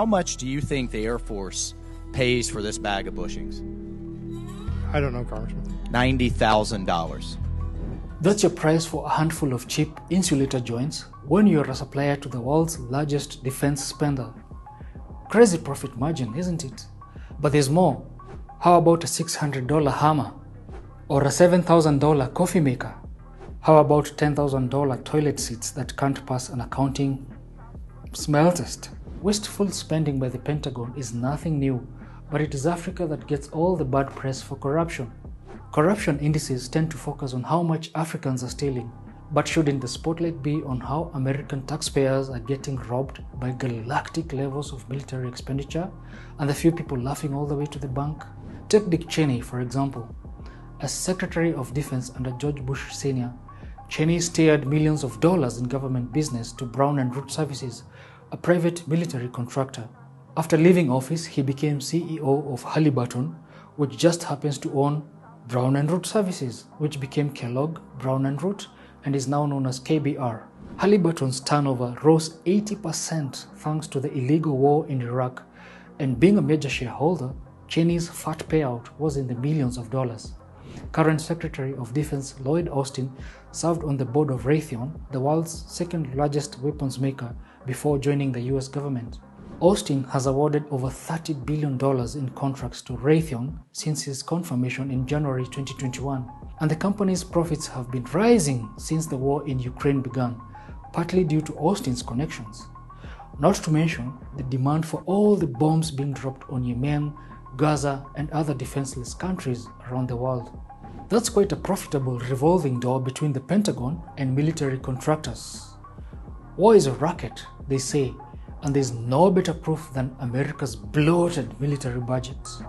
How much do you think the Air Force pays for this bag of bushings? I don't know, Congressman. $90,000. That's your price for a handful of cheap insulator joints when you're a supplier to the world's largest defense spender. Crazy profit margin, isn't it? But there's more. How about a $600 hammer? Or a $7,000 coffee maker? How about $10,000 toilet seats that can't pass an accounting smell test? Wasteful spending by the Pentagon is nothing new, but it is Africa that gets all the bad press for corruption. Corruption indices tend to focus on how much Africans are stealing, but shouldn't the spotlight be on how American taxpayers are getting robbed by galactic levels of military expenditure and the few people laughing all the way to the bank? Take Dick Cheney, for example. As Secretary of Defense under George Bush Sr., Cheney steered millions of dollars in government business to Brown and Root Services, a private military contractor. After leaving office, he became CEO of Halliburton, which just happens to own Brown and Root Services, which became Kellogg, Brown and Root, and is now known as KBR. Halliburton's turnover rose 80% thanks to the illegal war in Iraq, and being a major shareholder, Cheney's fat payout was in the millions of dollars. Current Secretary of Defense Lloyd Austin served on the board of Raytheon, the world's second largest weapons maker, before joining the US government. Austin has awarded over $30 billion in contracts to Raytheon since his confirmation in January 2021, and the company's profits have been rising since the war in Ukraine began, partly due to Austin's connections. Not to mention the demand for all the bombs being dropped on Yemen, Gaza, and other defenseless countries around the world. That's quite a profitable revolving door between the Pentagon and military contractors. War is a racket, they say, and there's no better proof than America's bloated military budgets.